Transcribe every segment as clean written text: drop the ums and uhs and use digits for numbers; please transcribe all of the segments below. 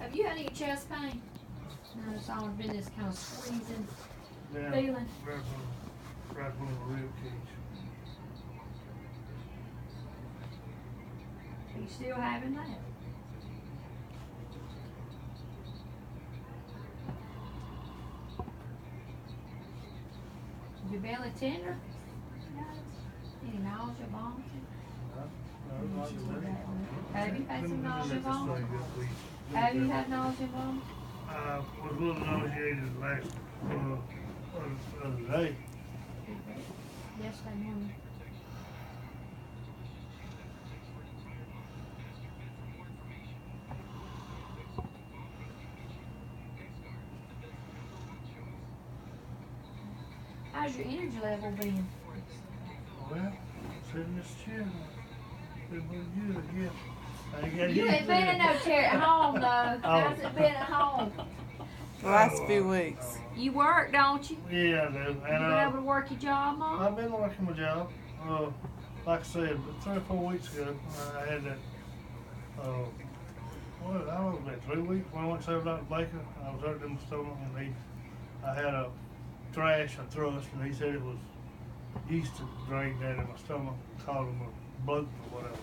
Have you had any chest pain? No, it's always been this kind of squeezing Down feeling. right on the rib cage. Are you still having that? Is your belly tender? Any nausea, vomiting? No, not today. Have you had some nausea, This vomiting? thing this week. Have you had nausea, vomiting? Was a little nauseated last other day. Yesterday morning. How's your energy level been? Well, sitting in this chair, been pretty good, yeah. I got You used ain't to been it. in no chair at home though. How's it been at home? The last few weeks. You work, don't you? Yeah, I do. You And been able to work your job, Mom? I've been working my job. Like I said, 3 or 4 weeks ago, I had that. What? I don't know, about 3 weeks when I went to Dr. Baker. I was hurting in my stomach, and I had a thrush, and he said it was yeast that drained down in my stomach, causing a bloating or whatever.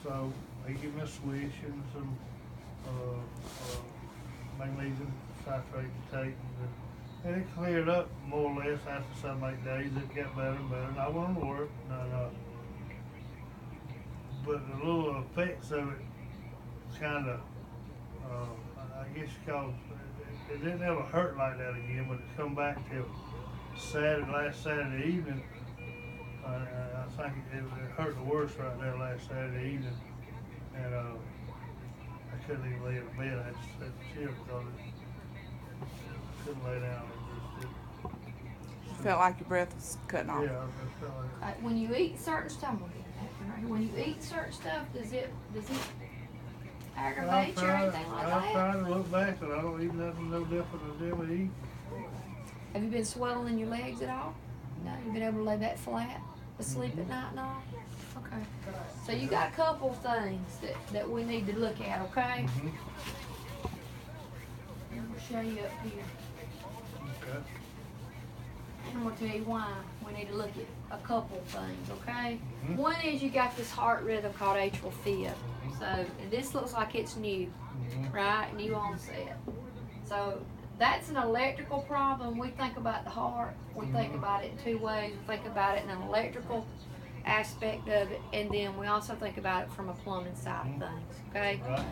So he gave me a swish and some magnesium citrate to take, and it cleared up more or less after 7 or 8 days. It got better and better, and I went to work. But the little effects of it kind of, I guess you call it didn't ever hurt like that again, but it come back till last Saturday evening. I think it hurt the worst right there last Saturday evening, and I couldn't even lay in bed. I had to sit in the chair because I couldn't lay down. Felt like your breath was cutting off. Yeah, I just felt like When you eat certain stuff, when you eat certain stuff, does it aggravate you or anything like I'm that? trying to look back, and I don't eat nothing no different than ever eat. Have you been swelling in your legs at all? No, you've been able to lay back flat, asleep at night and all? Okay. So you got a couple things that we need to look at, okay? I'm gonna show you up here. Okay. I'm gonna tell you why we need to look at a couple things, okay? One is you got this heart rhythm called atrial fib. So, and this looks like it's new, right? New onset. So that's an electrical problem. We think about the heart. We think about it in 2 ways. We think about it in an electrical aspect of it, and then we also think about it from a plumbing side of things, okay? Right.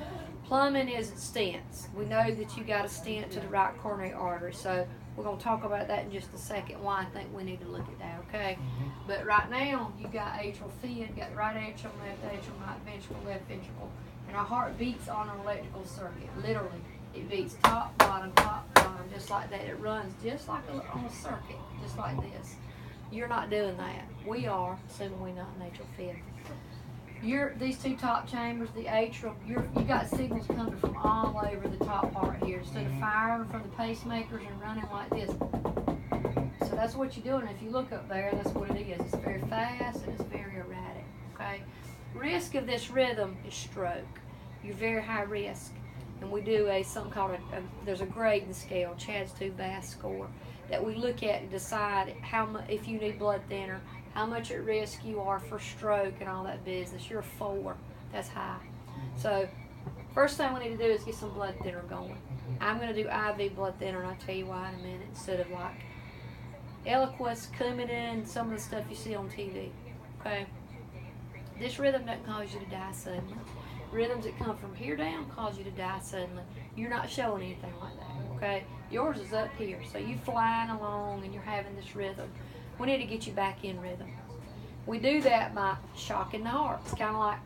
Plumbing is stents. We know that you got a stent to the right coronary artery, so we're going to talk about that in just a second, why I think we need to look at that, okay? But right now, you got atrial fib, you got the right atrium, left atrium, right ventricle, left ventricle, and our heart beats on an electrical circuit, literally. It beats top, bottom, just like that. It runs just like on a circuit, just like this. You're not doing that. We are, assuming we're not in atrial fib. These 2 top chambers, the atrial, you got signals coming from all over the top part here. Instead of firing from the pacemakers and running like this. So that's what you're doing. If you look up there, that's what it is. It's very fast and it's very erratic, okay? Risk of this rhythm is stroke. You're very high risk. And we do something called there's a grading scale, Chad's 2 VAS score, that we look at and decide how much, if you need blood thinner, how much at risk you are for stroke and all that business. You're a 4, that's high. So first thing we need to do is get some blood thinner going. I'm going to do IV blood thinner, and I'll tell you why in a minute, instead of like Eliquis, Coumadin, some of the stuff you see on TV, okay? This rhythm doesn't cause you to die suddenly. Rhythms that come from here down cause you to die suddenly. You're not showing anything like that, okay? Yours is up here, so you flying along and you're having this rhythm. We need to get you back in rhythm. We do that by shocking the heart. It's kind of like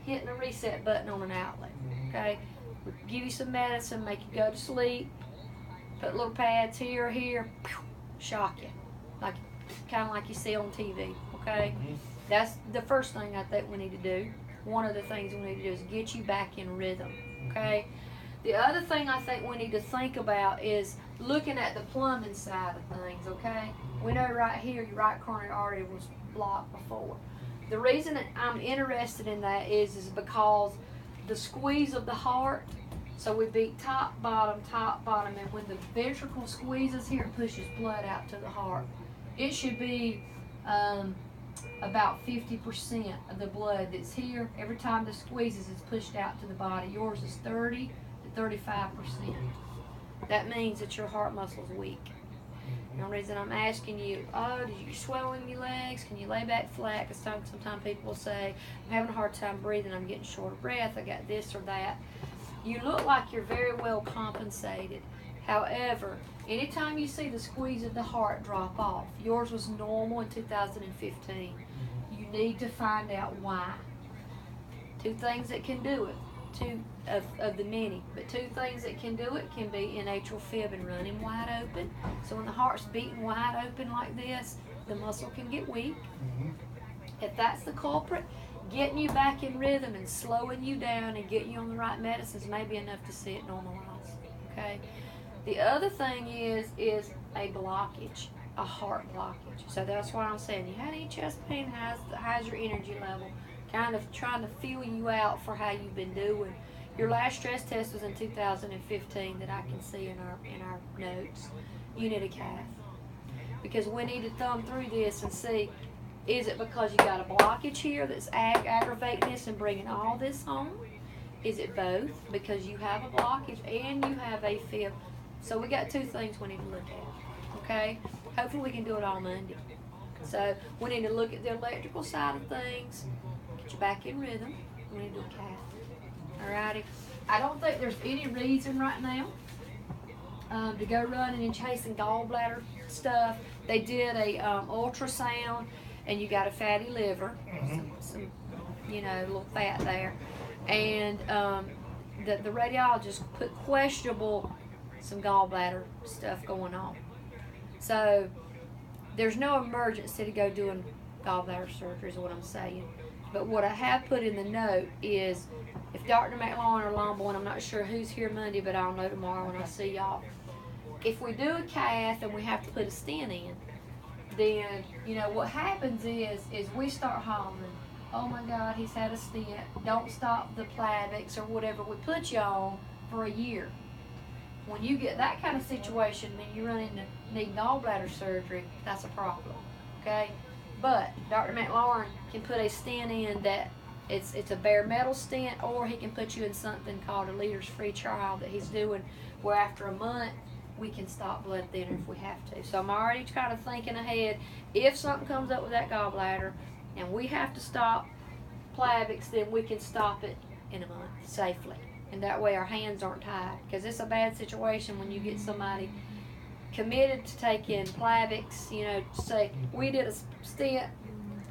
hitting a reset button on an outlet, okay? We give you some medicine, make you go to sleep, put little pads here or here, shock you, like kind of like you see on TV, okay? That's the first thing I think we need to do. One of the things we need to do is get you back in rhythm, okay? The other thing I think we need to think about is looking at the plumbing side of things, okay? We know right here your right coronary artery was blocked before. The reason that I'm interested in that is because the squeeze of the heart So we beat top, bottom, and when the ventricle squeezes here, it pushes blood out to the heart. It should be about 50% of the blood that's here. Every time this squeezes, it's pushed out to the body. Yours is 30 to 35%. That means that your heart muscle is weak. The only reason I'm asking you, did you swell in your legs? Can you lay back flat? Because sometimes people will say, I'm having a hard time breathing, I'm getting short of breath, I got this or that. You look like you're very well compensated. However, anytime you see the squeeze of the heart drop off, yours was normal in 2015, you need to find out why. Two things that can do it. Two of the many, but two things that can do it can be in atrial fib and running wide open. So when the heart's beating wide open like this, the muscle can get weak. If that's the culprit, getting you back in rhythm and slowing you down and getting you on the right medicines may be enough to see it normalize. Okay. The other thing is a blockage, a heart blockage. So that's why I'm saying, you had any chest pain? How's your energy level? Kind of trying to feel you out for how you've been doing. Your last stress test was in 2015 that I can see in our notes. You need a cath. Because we need to thumb through this and see, is it because you got a blockage here that's aggravating this and bringing all this on? Is it both? Because you have a blockage and you have a fib. So we got two things we need to look at. Okay? Hopefully we can do it all Monday. So we need to look at the electrical side of things. Get you back in rhythm. We need to do a cath. Alrighty. I don't think there's any reason right now to go running and chasing gallbladder stuff. They did a ultrasound, and you got a fatty liver, some a little fat there, and the radiologist put questionable some gallbladder stuff going on. So there's no emergency to go doing gallbladder surgery is what I'm saying. But what I have put in the note is, if Dr. McLaurin or Lombo, and I'm not sure who's here Monday, but I'll know tomorrow when I see y'all. If we do a cath and we have to put a stent in, then, what happens is we start hollering, oh my God, he's had a stent, don't stop the Plavix or whatever we put you on for a year. When you get that kind of situation and you run into need gallbladder surgery, that's a problem, okay? But Dr. McLaurin can put a stent in that it's a bare metal stent, or he can put you in something called a Leaders Free trial that he's doing, where after a month we can stop blood thinner if we have to. So I'm already kind of thinking ahead. If something comes up with that gallbladder and we have to stop Plavix, then we can stop it in a month safely. And that way our hands aren't tied. Because it's a bad situation when you get somebody committed to taking Plavix, say we did a stent,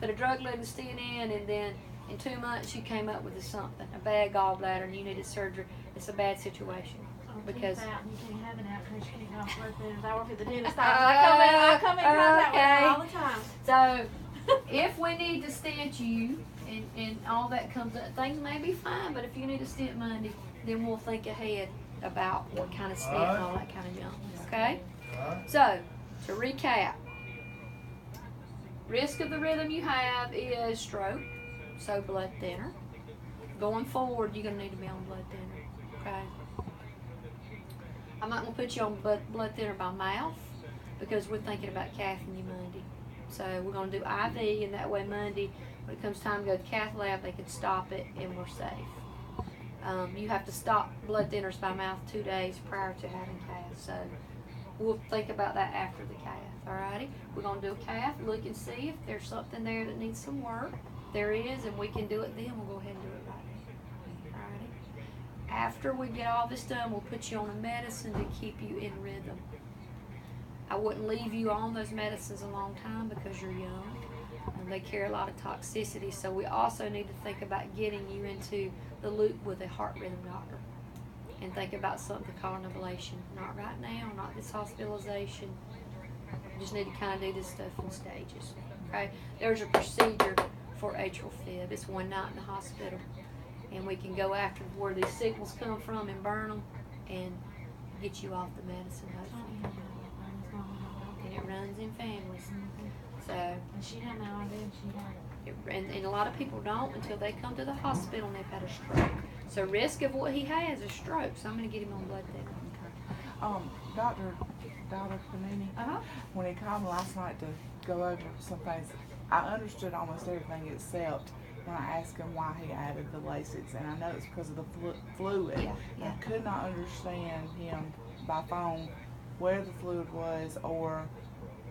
put a drug-loading stent in, and then in 2 months you came up with something, a bad gallbladder, and you needed surgery. It's a bad situation. Because you can't have an outpatient kicking off blood thinners. I work at the dentist. I come in contact with them all the time. So if we need to stent you and all that comes up, things may be fine, but if you need a stent Monday, then we'll think ahead about what kind of stent and all that kind of junk. Okay? So, to recap, risk of the rhythm you have is stroke, so blood thinner. Going forward, you're going to need to be on blood thinner. Okay? I'm not going to put you on blood thinner by mouth because we're thinking about cathing you Monday. So we're going to do IV, and that way Monday, when it comes time to go to the cath lab, they can stop it and we're safe. You have to stop blood thinners by mouth 2 days prior to having cath. So we'll think about that after the cath. Alrighty? We're going to do a cath, look and see if there's something there that needs some work. If there is, and we can do it then, we'll go ahead and do it right now. Alrighty? After we get all this done, we'll put you on a medicine to keep you in rhythm. I wouldn't leave you on those medicines a long time because you're young and they carry a lot of toxicity. So we also need to think about getting you into the loop with a heart rhythm doctor and think about something called an ablation. Not right now, not this hospitalization. You just need to kind of do this stuff in stages. Okay? There's a procedure for atrial fib. It's 1 night in the hospital. And we can go after where these signals come from and burn them and get you off the medicine, hopefully. And it runs in families. So, And she had no idea she had it. And a lot of people don't until they come to the hospital and they've had a stroke. So risk of what he has is stroke. So I'm going to get him on blood thinner. Dr. Panini, when he called me last night to go over some things, I understood almost everything except when I asked him why he added the Lasix, and I know it's because of the fluid. Yeah. I could not understand him by phone where the fluid was, or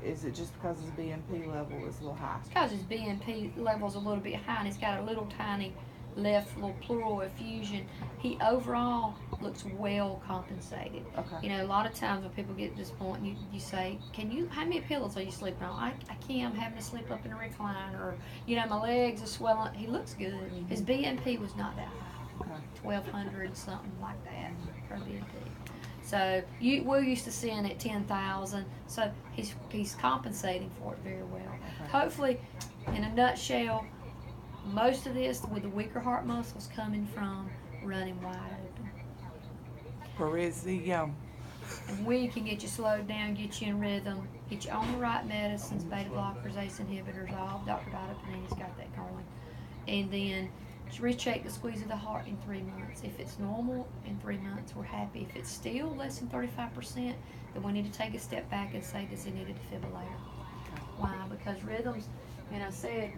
is it just because his BNP level is a little high? It's because his BNP level's a little bit high, and he's got a little tiny left little pleural effusion. He overall looks well compensated. Okay. You know, a lot of times when people get to this point, you say, how many pillows are you sleeping on? I can't, I'm having to sleep up in a recliner, or, you know, my legs are swelling. He looks good. His BNP was not that high. Okay. 1,200, something like that for BNP. So we're used to seeing it 10,000. So he's compensating for it very well. Okay. Hopefully, in a nutshell, most of this with the weaker heart muscles coming from running wide open. Where is the And we can get you slowed down, get you in rhythm, get you on the right medicines, beta blockers, ACE inhibitors, all. Dr. Panini's got that going. And then recheck the squeeze of the heart in 3 months. If it's normal in 3 months, we're happy. If it's still less than 35%, then we need to take a step back and say, does he need a defibrillator? Why? Because rhythms, and I said,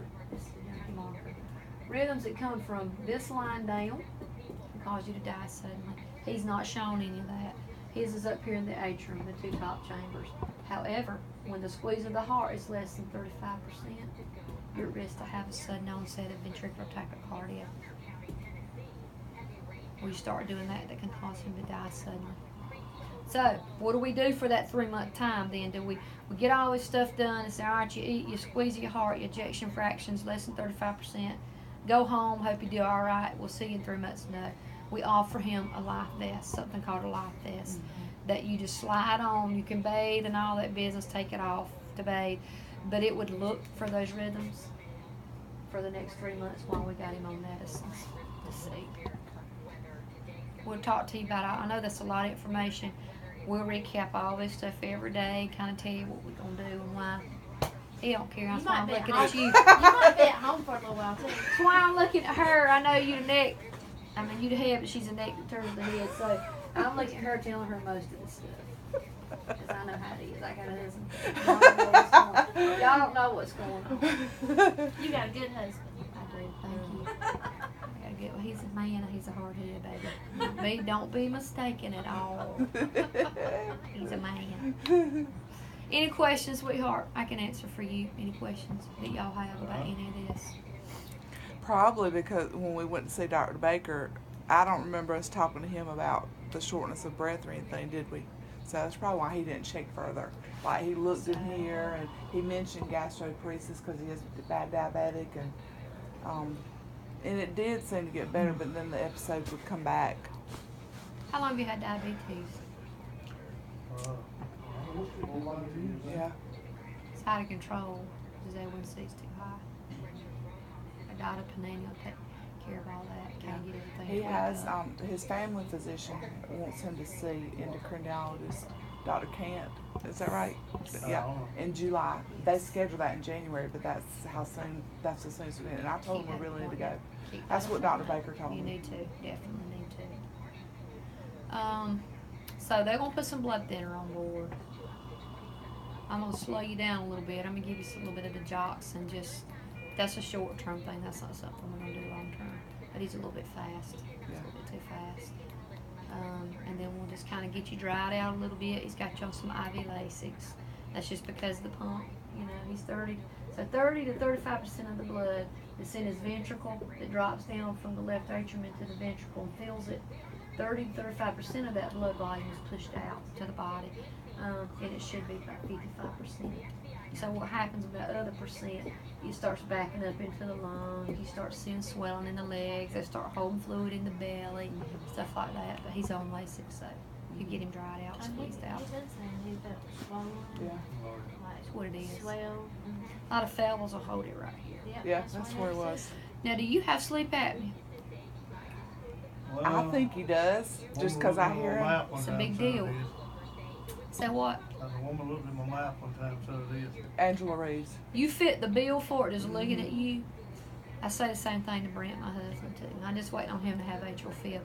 rhythms that come from this line down can cause you to die suddenly. He's not shown any of that. His is up here in the atrium, the two top chambers. However, when the squeeze of the heart is less than 35%, you're at risk to have a sudden onset of ventricular tachycardia. When you start doing that, that can cause him to die suddenly. So, what do we do for that 3 month time then? Do we get all this stuff done and say, all right, you eat, you squeeze your heart, your ejection fraction's less than 35%. Go home, hope you do all right. We'll see you in 3 months. No. We offer him a life vest, something called a life vest, that you just slide on. You can bathe and all that business, take it off to bathe. But it would look for those rhythms for the next 3 months while we got him on medicines to see. We'll talk to you about it. I know that's a lot of information. We'll recap all this stuff every day, kind of tell you what we're going to do and why. He don't care. That's why I'm looking at you. You might be at home for a little while, too. That's why I'm looking at her. I know you the neck. I mean, you the head, but she's the neck that turns the head. So I'm looking at her, telling her most of this stuff. Because I know how it is. I got a husband. Y'all don't know what's going on. You got a good husband. I do. Thank you. I gotta get. Well, he's a man. He's a hard head, baby. Don't be mistaken at all. He's a man. Any questions, sweetheart? I can answer for you. Any questions that y'all have about any of this? Probably because when we went to see Dr. Baker, I don't remember us talking to him about the shortness of breath or anything, did we? So that's probably why he didn't check further. Like, he looked in here and he mentioned gastroparesis because he is bad diabetic, and it did seem to get better, but then the episodes would come back. How long have you had diabetes? Yeah. It's out of control. His A1C is too high. Dr. Panini will take care of all that. Kind of get everything. He has, his family physician wants him to see endocrinologist Dr. Kant. Is that right? Yeah, in July. They scheduled that in January, but that's as soon as we did. And I told him we really need to go. That's what Dr. Baker told me. You need to, definitely need to. So they're gonna put some blood thinner on board. I'm gonna slow you down a little bit. I'm gonna give you a little bit of the jocks and just. That's a short-term thing. That's not something we're going to do long-term. But he's a little bit fast. He's a little bit too fast. And then we'll just kind of get you dried out a little bit. He's got you on some IV Lasix. That's just because of the pump. You know, he's 30. So 30 to 35% of the blood that's in his ventricle that drops down from the left atrium into the ventricle and fills it. 30 to 35% of that blood volume is pushed out to the body. And it should be about 55%. So what happens with that other percent, it starts backing up into the lungs, you start seeing swelling in the legs, they start holding fluid in the belly, stuff like that. But he's on Lasix, so you get him dried out, squeezed out. He's been saying he's been swollen. Yeah. That's what it is. Swell. A lot of fellows will hold it right here. Yep, Yeah, what that's they where it said. was. Now, do you have sleep apnea? I think he does, just because I hear him. It's a big deal. Say what? A woman looked at my mouth one time, so it is. Angela Reeves. You fit the bill for it, just looking at you. I say the same thing to Brent, my husband too. I'm just waiting on him to have atrial fib.